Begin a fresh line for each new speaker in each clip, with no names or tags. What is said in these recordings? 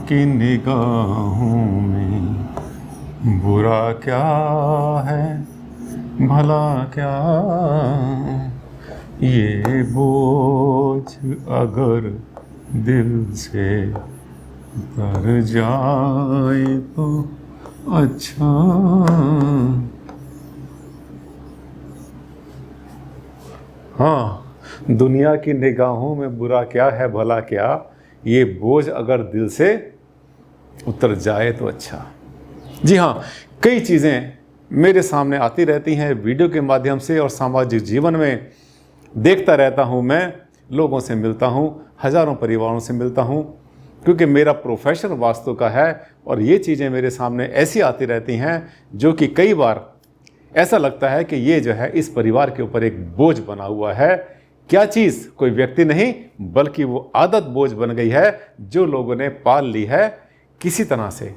की निगाहों में बुरा क्या है भला क्या, ये बोझ अगर दिल से उतर जाए तो अच्छा। हाँ, दुनिया की निगाहों में बुरा क्या है भला क्या, ये बोझ अगर दिल से उतर जाए तो अच्छा। जी हाँ, कई चीज़ें मेरे सामने आती रहती हैं वीडियो के माध्यम से और सामाजिक जीवन में देखता रहता हूँ। मैं लोगों से मिलता हूँ, हज़ारों परिवारों से मिलता हूँ, क्योंकि मेरा प्रोफेशन वास्तु का है और ये चीज़ें मेरे सामने ऐसी आती रहती हैं जो कि कई बार ऐसा लगता है कि ये जो है इस परिवार के ऊपर एक बोझ बना हुआ है। क्या चीज़? कोई व्यक्ति नहीं बल्कि वो आदत बोझ बन गई है जो लोगों ने पाल ली है किसी तरह से।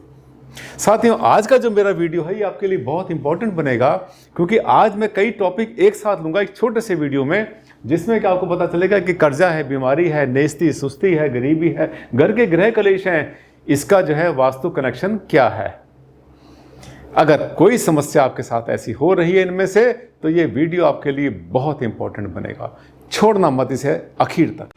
साथियों, आज का जो मेरा वीडियो है ये आपके लिए बहुत इंपॉर्टेंट बनेगा, क्योंकि आज मैं कई टॉपिक एक साथ लूँगा एक छोटे से वीडियो में, जिसमें कि आपको पता चलेगा कि कर्जा है, बीमारी है, नेस्ती सुस्ती है, गरीबी है, घर के गृह कलेश हैं, इसका जो है वास्तु कनेक्शन क्या है। अगर कोई समस्या आपके साथ ऐसी हो रही है इनमें से, तो ये वीडियो आपके लिए बहुत इंपॉर्टेंट बनेगा। छोड़ना मत इसे आखिर तक।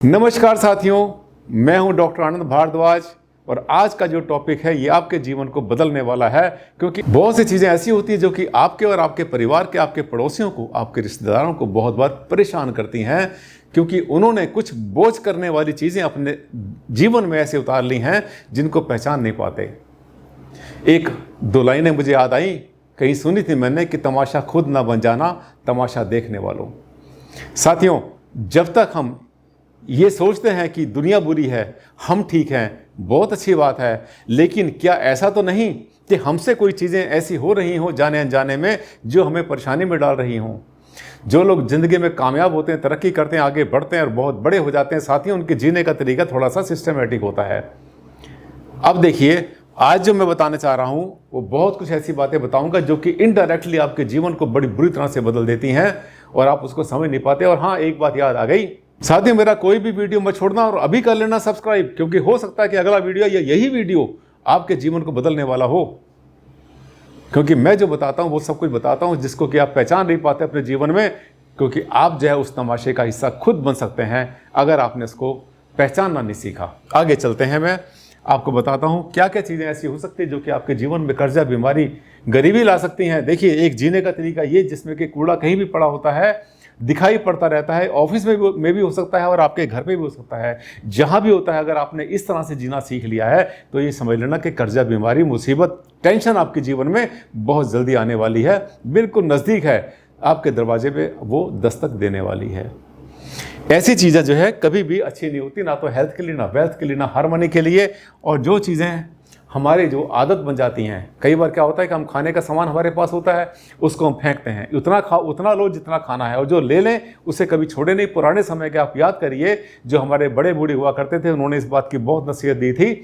नमस्कार साथियों, मैं हूं डॉक्टर आनंद भारद्वाज और आज का जो टॉपिक है ये आपके जीवन को बदलने वाला है, क्योंकि बहुत सी चीज़ें ऐसी होती हैं जो कि आपके और आपके परिवार के, आपके पड़ोसियों को, आपके रिश्तेदारों को बहुत बार परेशान करती हैं, क्योंकि उन्होंने कुछ बोझ करने वाली चीज़ें अपने जीवन में ऐसे उतार ली हैं जिनको पहचान नहीं पाते। एक दो लाइनें मुझे याद आई, कहीं सुनी थी मैंने कि तमाशा खुद ना बन जाना, तमाशा देखने वालों। साथियों, जब तक हम ये सोचते हैं कि दुनिया बुरी है, हम ठीक हैं, बहुत अच्छी बात है, लेकिन क्या ऐसा तो नहीं कि हमसे कोई चीज़ें ऐसी हो रही हों जाने अनजाने में जो हमें परेशानी में डाल रही हों। जो लोग ज़िंदगी में कामयाब होते हैं, तरक्की करते हैं, आगे बढ़ते हैं और बहुत बड़े हो जाते हैं, साथियों, उनके जीने का तरीका थोड़ा सा सिस्टमेटिक होता है। अब देखिए, आज जो मैं बताने चाह रहा हूँ वो बहुत कुछ ऐसी बातें बताऊँगा जो कि इनडायरेक्टली आपके जीवन को बड़ी बुरी तरह से बदल देती हैं और आप उसको समझ नहीं पाते। और हाँ, एक बात याद आ गई साथियों, मेरा कोई भी वीडियो मत छोड़ना और अभी कर लेना सब्सक्राइब, क्योंकि हो सकता है कि अगला वीडियो या यही वीडियो आपके जीवन को बदलने वाला हो। क्योंकि मैं जो बताता हूँ वो सब कुछ बताता हूँ जिसको कि आप पहचान नहीं पाते अपने जीवन में, क्योंकि आप जो है उस तमाशे का हिस्सा खुद बन सकते हैं अगर आपने इसको पहचानना नहीं सीखा। आगे चलते हैं, मैं आपको बताता हूँ क्या क्या चीज़ें ऐसी हो सकती है जो कि आपके जीवन में कर्जा, बीमारी, गरीबी ला सकती हैं। देखिए, एक जीने का तरीका ये जिसमें कि कूड़ा कहीं भी पड़ा होता है, दिखाई पड़ता रहता है, ऑफिस में भी हो सकता है और आपके घर पे भी हो सकता है, जहाँ भी होता है। अगर आपने इस तरह से जीना सीख लिया है तो ये समझ लेना कि कर्जा, बीमारी, मुसीबत, टेंशन आपके जीवन में बहुत जल्दी आने वाली है, बिल्कुल नज़दीक है, आपके दरवाजे पे वो दस्तक देने वाली है। ऐसी चीज़ें जो है कभी भी अच्छी नहीं होती, ना तो हेल्थ के लिए, ना वेल्थ के लिए, ना हार्मनी के लिए। और जो चीज़ें हमारे जो आदत बन जाती हैं, कई बार क्या होता है कि हम खाने का सामान हमारे पास होता है, उसको हम फेंकते हैं, उतना लो जितना खाना है, और जो ले लें उसे कभी छोड़े नहीं। पुराने समय के आप याद करिए, जो हमारे बड़े बूढ़े हुआ करते थे, उन्होंने इस बात की बहुत नसीहत दी थी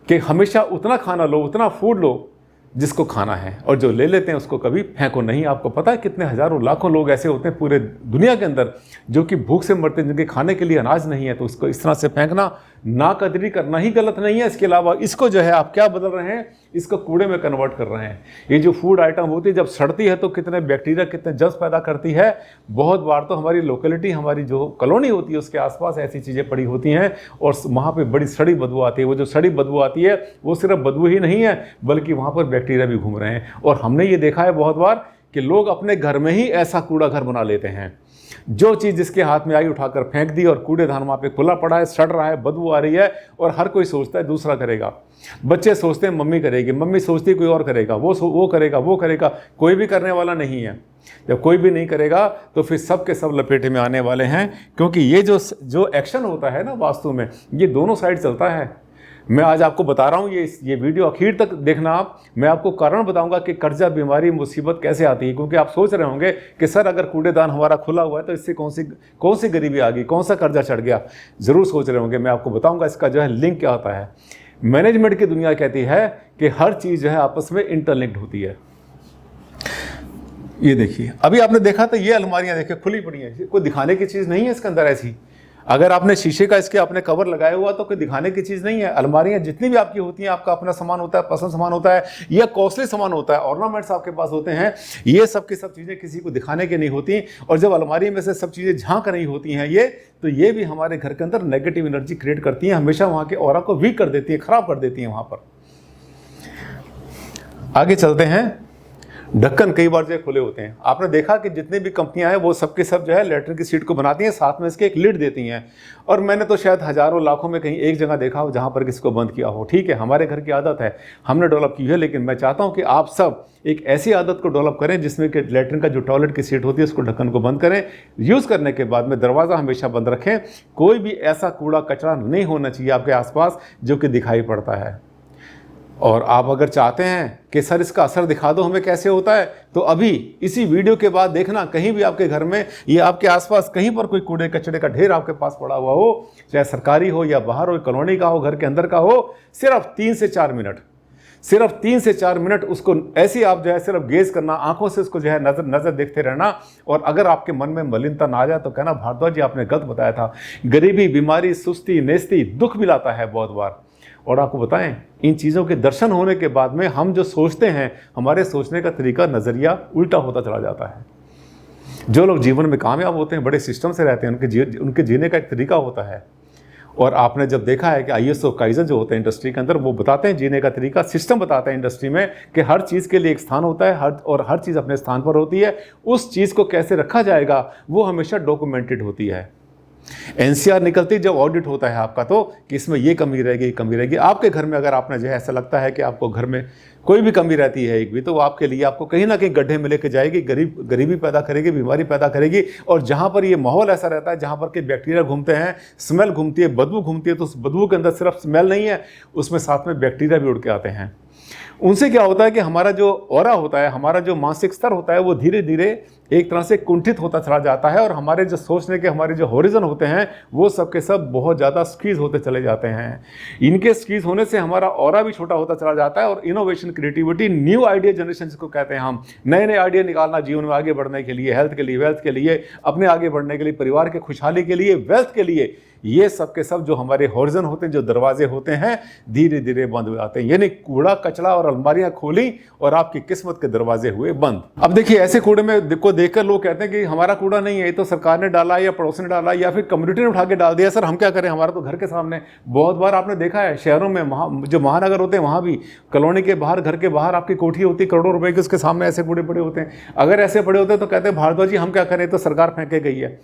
कि हमेशा उतना खाना लो, उतना फूड लो जिसको खाना है, और जो ले लेते हैं उसको कभी फेंको नहीं। आपको पता है कितने हजारों लाखों लोग ऐसे होते हैं पूरे दुनिया के अंदर जो कि भूख से मरते हैं, जिनके खाने के लिए अनाज नहीं है, तो इसको इस तरह से फेंकना, नाकदरी करना ही गलत नहीं है। इसके अलावा इसको जो है आप क्या बदल रहे हैं, इसको कूड़े में कन्वर्ट कर रहे हैं। ये जो फूड आइटम होती है जब सड़ती है तो कितने बैक्टीरिया, कितने जर्म्स पैदा करती है। बहुत बार तो हमारी लोकेलिटी, हमारी जो कॉलोनी होती है उसके आसपास ऐसी चीज़ें पड़ी होती हैं और वहाँ पे बड़ी सड़ी बदबू आती है। वो जो सड़ी बदबू आती है वो सिर्फ बदबू ही नहीं है, बल्कि वहाँ पर बैक्टीरिया भी घूम रहे हैं। और हमने ये देखा है बहुत बार कि लोग अपने घर में ही ऐसा कूड़ा घर बना लेते हैं। जो चीज़ जिसके हाथ में आई उठाकर फेंक दी और कूड़ेदान वहाँ पे खुला पड़ा है, सड़ रहा है, बदबू आ रही है, और हर कोई सोचता है दूसरा करेगा। बच्चे सोचते हैं मम्मी करेगी, मम्मी सोचती है कोई और करेगा, वो करेगा, कोई भी करने वाला नहीं है। जब कोई भी नहीं करेगा तो फिर सब के सब लपेटे में आने वाले हैं, क्योंकि ये जो एक्शन होता है ना वास्तु में, ये दोनों साइड चलता है। मैं आज आपको बता रहा हूँ, ये वीडियो आखिर तक देखना आप। मैं आपको कारण बताऊंगा कि कर्जा, बीमारी, मुसीबत कैसे आती है, क्योंकि आप सोच रहे होंगे कि सर अगर कूड़ेदान हमारा खुला हुआ है तो इससे कौन सी गरीबी आ गई, कौन सा कर्जा चढ़ गया। ज़रूर सोच रहे होंगे। मैं आपको बताऊंगा इसका जो है लिंक क्या होता है। मैनेजमेंट की दुनिया कहती है कि हर चीज़ जो है आपस में इंटरलिंक्ड होती है। ये देखिए, अभी आपने देखा तो ये अलमारियां देखिए खुली पड़ी हैं, कोई दिखाने की चीज़ नहीं है इसके अंदर ऐसी। अगर आपने शीशे का इसके आपने कवर लगाया हुआ तो कोई दिखाने की चीज़ नहीं है। अलमारियां जितनी भी आपकी होती हैं, आपका अपना सामान होता है, पसंद सामान होता है या कॉस्टली सामान होता है, ऑर्नामेंट्स आपके पास होते हैं, ये सब की सब चीज़ें किसी को दिखाने की नहीं होती। और जब अलमारी में से सब चीज़ें झांक रही होती हैं ये, तो ये भी हमारे घर के अंदर नेगेटिव एनर्जी क्रिएट करती हैं, हमेशा वहाँ के ऑरा को वीक कर देती हैं, खराब कर देती हैं वहाँ पर। आगे चलते हैं। ढक्कन कई बार जो खुले होते हैं, आपने देखा कि जितनी भी कंपनियां हैं वो सबके सब जो है लेटर की सीट को बनाती हैं, साथ में इसके एक लिड देती हैं। और मैंने तो शायद हजारों लाखों में कहीं एक जगह देखा हो जहां पर किसी को बंद किया हो। ठीक है, हमारे घर की आदत है, हमने डेवलप की है, लेकिन मैं चाहता हूं कि आप सब एक ऐसी आदत को डेवलप करें जिसमें कि लेटरिन का जो टॉयलेट की सीट होती है उसको ढक्कन को बंद करें। यूज़ करने के बाद में दरवाज़ा हमेशा बंद रखें। कोई भी ऐसा कूड़ा कचरा नहीं होना चाहिए आपके आसपास जो कि दिखाई पड़ता है। और आप अगर चाहते हैं कि सर इसका असर दिखा दो हमें कैसे होता है, तो अभी इसी वीडियो के बाद देखना, कहीं भी आपके घर में या आपके आसपास कहीं पर कोई कूड़े कचरे का ढेर आपके पास पड़ा हुआ हो, चाहे सरकारी हो या बाहर हो, कॉलोनी का हो, घर के अंदर का हो, सिर्फ 3 से 4 मिनट, सिर्फ 3 से 4 मिनट उसको ऐसे आप जो है सिर्फ गेज करना, आंखों से उसको जो है नजर देखते रहना। और अगर आपके मन में मलिनता ना आ जाए तो कहना भारद्वाज जी आपने गलत बताया था। गरीबी, बीमारी, सुस्ती, नेस्ती, दुख भी लाता है बहुत बार। और आपको बताएं, इन चीज़ों के दर्शन होने के बाद में हम जो सोचते हैं, हमारे सोचने का तरीका, नज़रिया उल्टा होता चला जाता है। जो लोग जीवन में कामयाब होते हैं, बड़े सिस्टम से रहते हैं, उनके जीने का एक तरीका होता है। और आपने जब देखा है कि ISO काइजन जो होते हैं इंडस्ट्री के अंदर, वो बताते हैं जीने का तरीका, सिस्टम बताते हैं इंडस्ट्री में कि हर चीज़ के लिए एक स्थान होता है, हर चीज़ अपने स्थान पर होती है। उस चीज़ को कैसे रखा जाएगा वो हमेशा डॉक्यूमेंटेड होती है। NCR निकलती जब ऑडिट होता है आपका, तो कि इसमें ये कमी रहेगी, कमी रहेगी। आपके घर में अगर आपने जो है ऐसा लगता है कि आपको घर में कोई भी कमी रहती है एक भी, तो आपके लिए आपको कहीं ना कहीं गड्ढे में लेके जाएगी, गरीबी पैदा करेगी, बीमारी पैदा करेगी। और जहाँ पर ये माहौल ऐसा रहता है, जहाँ पर के बैक्टीरिया घूमते हैं, स्मेल घूमती है, बदबू घूमती है, तो उस बदबू के अंदर सिर्फ स्मेल नहीं है, उसमें साथ में बैक्टीरिया भी उड़ के आते हैं। उनसे क्या होता है कि हमारा जो ऑरा होता है, हमारा जो मानसिक स्तर होता है, वो धीरे धीरे एक तरह से कुंठित होता चला जाता है। और हमारे जो सोचने के हमारे जो होरिजन होते हैं वो सब के सब बहुत ज़्यादा स्क्वीज होते चले जाते हैं। इनके स्क्वीज होने से हमारा ऑरा भी छोटा होता चला जाता है। और innovation, creativity, new idea generation जिसको कहते हैं, हम नए नए आइडिया निकालना जीवन में आगे बढ़ने के लिए, हेल्थ के लिए, वेल्थ के लिए, अपने आगे बढ़ने के लिए, परिवार के खुशहाली के लिए, वेल्थ के लिए, ये सब के सब जो हमारे होरिजन होते हैं, जो दरवाजे होते हैं, धीरे धीरे बंद हो जाते हैं। यानी कूड़ा कचरा और अलमारियां खोली और आपकी किस्मत के दरवाजे हुए बंद। अब देखिए, ऐसे कूड़े में को देखकर लोग कहते हैं कि हमारा कूड़ा नहीं है, ये तो सरकार ने डाला या पड़ोस ने डाला या फिर कम्युनिटी ने उठा के डाल दिया। सर हम क्या करें, हमारा तो घर के सामने। बहुत बार आपने देखा है शहरों में, जो महानगर होते हैं वहाँ भी, कॉलोनी के बाहर, घर के बाहर आपकी कोठी होती है करोड़ों रुपए की, उसके सामने ऐसे कूड़े पड़े होते हैं। अगर ऐसे पड़े होते हैं तो कहते हैं भारद्वाज जी हम क्या करें, तो सरकार फेंके गई है।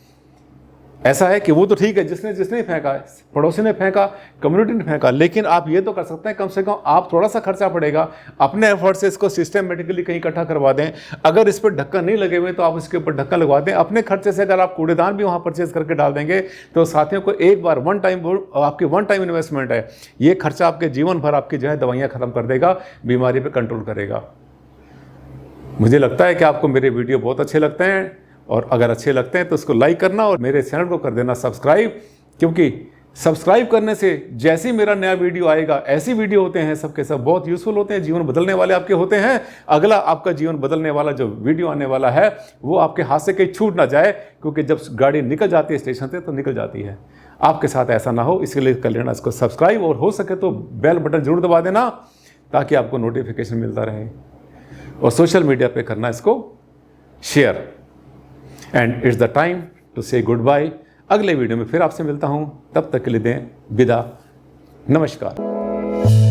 ऐसा है कि वो तो ठीक है, जिसने फेंका, पड़ोसी ने फेंका, कम्युनिटी ने फेंका, लेकिन आप ये तो कर सकते हैं, कम से कम आप थोड़ा सा खर्चा पड़ेगा, अपने एफर्ट से इसको सिस्टमेटिकली कहीं इकट्ठा करवा दें। अगर इस पर ढक्कन नहीं लगे हुए तो आप इसके ऊपर ढक्कन लगवा दें। अपने खर्चे से अगर आप कूड़ेदान भी वहाँ परचेज करके डाल देंगे तो साथियों को एक बार आपकी वन टाइम इन्वेस्टमेंट है, ये खर्चा आपके जीवन भर आपकी जो है दवाइयाँ खत्म कर देगा, बीमारी पर कंट्रोल करेगा। मुझे लगता है कि आपको मेरे वीडियो बहुत अच्छे लगते हैं, और अगर अच्छे लगते हैं तो उसको लाइक करना और मेरे चैनल को कर देना सब्सक्राइब, क्योंकि सब्सक्राइब करने से जैसे ही मेरा नया वीडियो आएगा, ऐसी वीडियो होते हैं सबके सब बहुत यूज़फुल होते हैं, जीवन बदलने वाले आपके होते हैं। अगला आपका जीवन बदलने वाला जो वीडियो आने वाला है वो आपके हाथ से कहीं छूट ना जाए, क्योंकि जब गाड़ी निकल जाती है स्टेशन से तो निकल जाती है। आपके साथ ऐसा ना हो, इसके लिए कर लेना इसको सब्सक्राइब, और हो सके तो बेल बटन जरूर दबा देना ताकि आपको नोटिफिकेशन मिलता रहे। और सोशल मीडिया पे करना इसको share. And it's the time to say goodbye. अगले वीडियो में फिर आपसे मिलता हूं, तब तक के लिए दें विदा। नमस्कार।